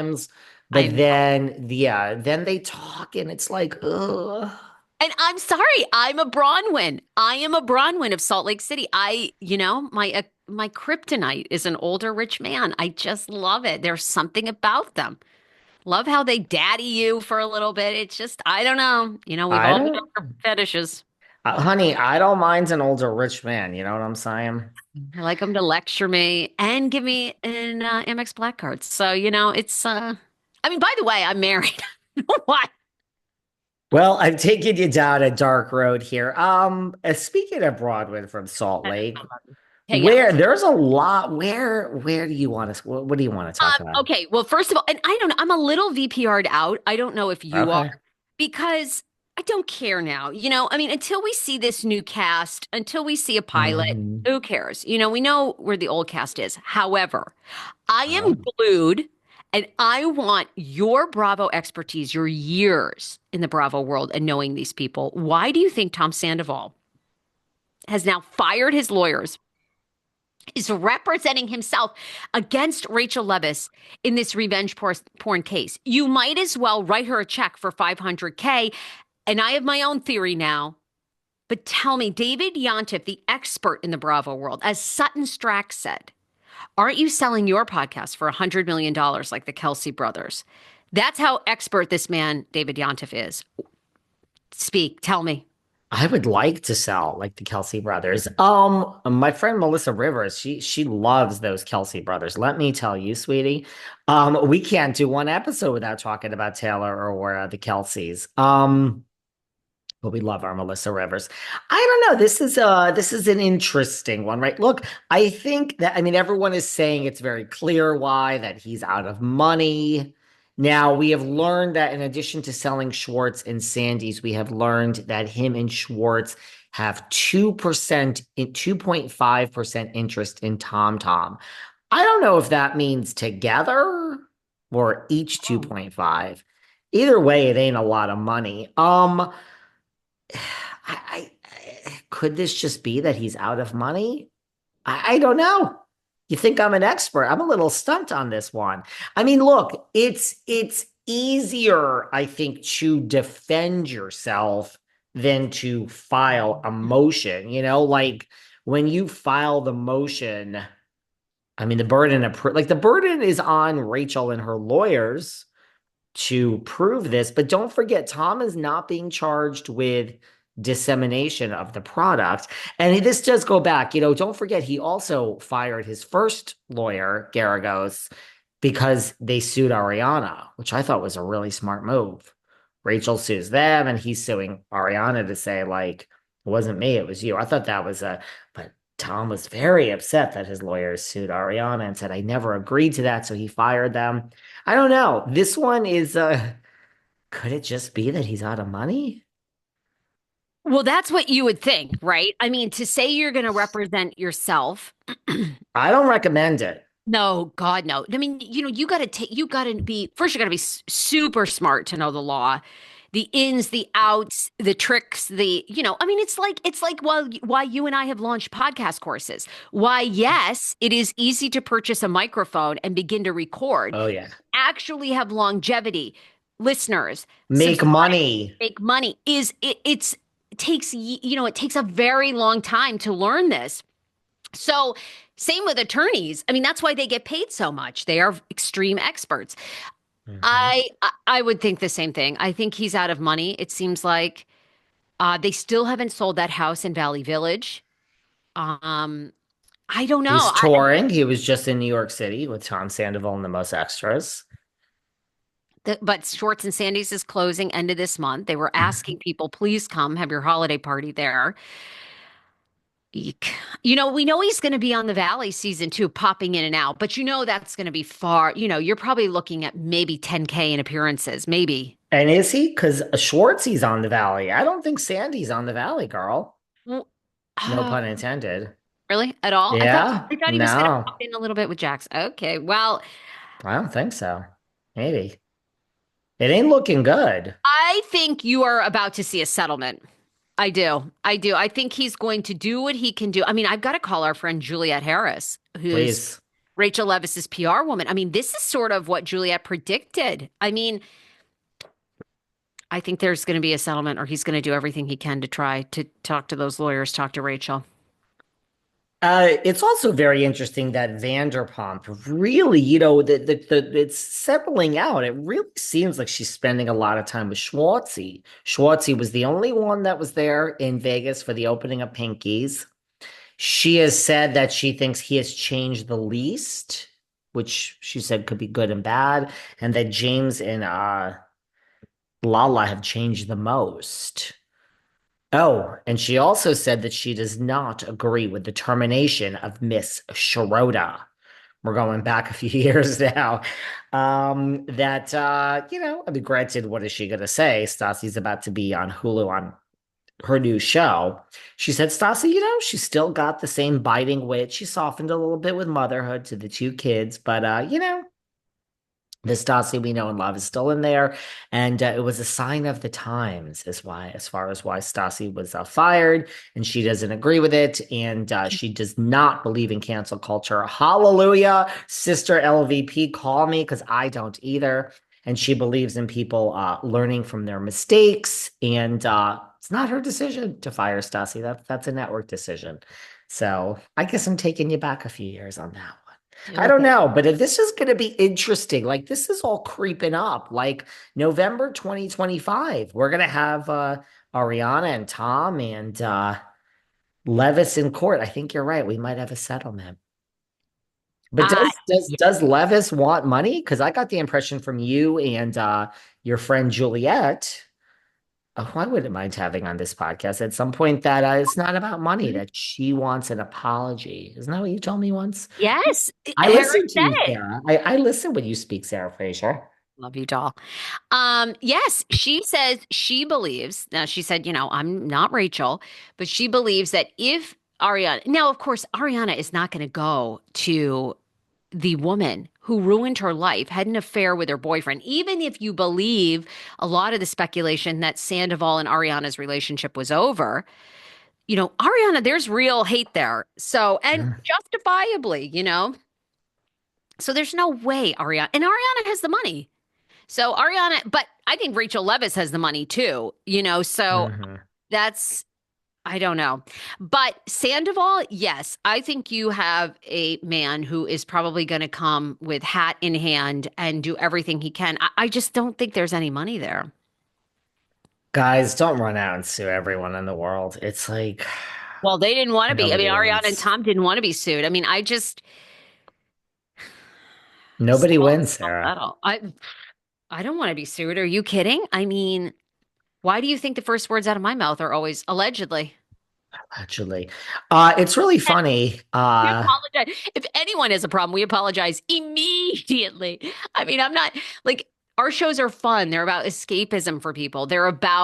sometimes. I But know. then, yeah, then they talk and it's like, ugh. And I'm sorry, I'm a Bronwyn. I am a Bronwyn of Salt Lake City. My kryptonite is an older rich man. I just love it. There's something about them. Love how they daddy you for a little bit. It's just, I don't know. We've I all got don't, our fetishes. honey, I don't mind an older rich man. You know what I'm saying? I like them to lecture me and give me an Amex Black card. So, I mean, by the way, I'm married. What? Well, I've taken you down a dark road here. Speaking of Broadway from Salt Lake, Okay, yeah. where there's a lot, where do you want to, what do you want to talk about? Okay. Well, first of all, and I don't know, I'm a little VPR'd out. I don't know if you are, Okay. because I don't care now. I mean, until we see this new cast, until we see a pilot, Hmm. who cares? We know where the old cast is. However, I am Oh. glued and I want your Bravo expertise, your years in the Bravo world and knowing these people. Why do you think Tom Sandoval has now fired his lawyers, is representing himself against Rachel Leviss in this revenge porn case? You might as well write her a check for 500K. And I have my own theory now. But tell me, David Yontef, the expert in the Bravo world, as Sutton Strack said, aren't you selling your podcast for $100 million dollars like the Kelsey brothers? That's how expert this man, David Yontef, is. Speak, tell me. I would like to sell like the Kelsey brothers. My friend Melissa Rivers, she loves those Kelsey brothers. Let me tell you, sweetie, we can't do one episode without talking about Taylor or the Kelseys. But we love our Melissa Rivers. I don't know. This is an interesting one, right? Look, I think that I mean everyone is saying it's very clear why that he's out of money. Now we have learned that in addition to selling Schwartz and Sandy's, we have learned that him and Schwartz have 2% in 2.5% interest in Tom Tom. I don't know if that means together or each Oh. 2.5. Either way, it ain't a lot of money. Could this just be that he's out of money? I don't know. You think I'm an expert? I'm a little stumped on this one. I mean, look, it's easier, I think, to defend yourself than to file a motion. Like when you file the motion, I mean, the burden is on Rachel and her lawyers to prove this. But don't forget, Tom is not being charged with dissemination of the product. And this does go back, don't forget, he also fired his first lawyer, Garagos, because they sued Ariana, which I thought was a really smart move. Rachel sues them, and he's suing Ariana to say, like, it wasn't me, it was you. I thought that was but Tom was very upset that his lawyers sued Ariana and said, I never agreed to that. So he fired them. I don't know. This one is, could it just be that he's out of money? Well, that's what you would think, right? I mean, to say you're going to represent yourself. I don't recommend it. No, God, no. I mean, you got to be, first, you got to be super smart to know the law, the ins, the outs, the tricks, I mean, it's like why you and I have launched podcast courses. Why, yes, it is easy to purchase a microphone and begin to record, Oh, yeah. actually have longevity, listeners, Make subscribe, money. make money it takes, it takes a very long time to learn this. So, same with attorneys. I mean, that's why they get paid so much. They are extreme experts. Mhm. I would think the same thing. I think he's out of money. It seems like they still haven't sold that house in Valley Village. Um, I don't know. He's touring. He was just in New York City with Tom Sandoval and the Most Extras. But Schwartz and Sandy's is closing end of this month. They were asking people, please come have your holiday party there. Eek. We know he's going to be on the Valley season 2, popping in and out, but that's going to be far. You're probably looking at maybe 10K in appearances, maybe. And is he? Because Schwartzy's on the Valley. I don't think Sandy's on the Valley, girl. Well, No uh, pun intended. really? At all? I thought Yeah? I thought he was going to No, pop in a little bit with Jax. Okay, well, I don't think so. Maybe. It ain't looking good. I think you are about to see a settlement. I do. I do. I think he's going to do what he can do. I mean, I've got to call our friend Juliet Harris, who's Please. Rachel Levis's PR woman. I mean, this is sort of what Juliet predicted. I mean, I think there's going to be a settlement, or he's going to do everything he can to try to talk to those lawyers, talk to Rachel. It's also very interesting that Vanderpump really, it's settling out. It really seems like she's spending a lot of time with Schwartzy. Schwartzy was the only one that was there in Vegas for the opening of Pinky's. She has said that she thinks he has changed the least, which she said could be good and bad, and that James and Lala have changed the most. Oh, and she also said that she does not agree with the termination of Miss Schroeder. We're going back a few years now. I mean, granted, what is she gonna say? Stassi's about to be on Hulu on her new show. She said, Stassi, she's still got the same biting wit. She softened a little bit with motherhood to the two kids, but the Stassi we know and love is still in there, and it was a sign of the times, as far as why Stassi was fired, and she doesn't agree with it, and she does not believe in cancel culture. Hallelujah, sister LVP, call me because I don't either. And she believes in people learning from their mistakes, and it's not her decision to fire Stassi. That's a network decision. So I guess I'm taking you back a few years on that. I don't Okay. know, but if this is going to be interesting. Like this is all creeping up. Like November 2025, we're going to have Ariana and Tom and Leviss in court. I think you're right. We might have a settlement. But Uh, does Leviss want money? Because I got the impression from you and your friend Juliet, who I wouldn't mind having on this podcast at some point, that it's not about money, yeah. that she wants an apology. Isn't that what you told me once? Yes, I Harry listen to said you, it. Sarah. I listen when you speak, Sarah Fraser. Love you, doll. Yes, she says she believes. Now, she said, I'm not Rachel, but she believes that if Ariana, now, of course, Ariana is not going to go to the woman who ruined her life, had an affair with her boyfriend, even if you believe a lot of the speculation that Sandoval and Ariana's relationship was over. Ariana, there's real hate there. So, and Mm. justifiably. So there's no way and Ariana has the money. So Ariana, but I think Rachel Leviss has the money too. So Mhm. that's, I don't know. But Sandoval, yes, I think you have a man who is probably going to come with hat in hand and do everything he can. I just don't think there's any money there. Guys, don't run out and sue everyone in the world. It's like Well, they didn't want to be. I mean, nobody Ariana and wins. Tom didn't want to be sued. I mean, I just Nobody settle, wins, settle, Sarah. settle. I don't want to be sued. Are you kidding? I mean, why do you think the first words out of my mouth are always allegedly? Actually, it's really funny. We apologize. If anyone has a problem, we apologize immediately. I mean, I'm not like our shows are fun. They're about escapism for people. They're about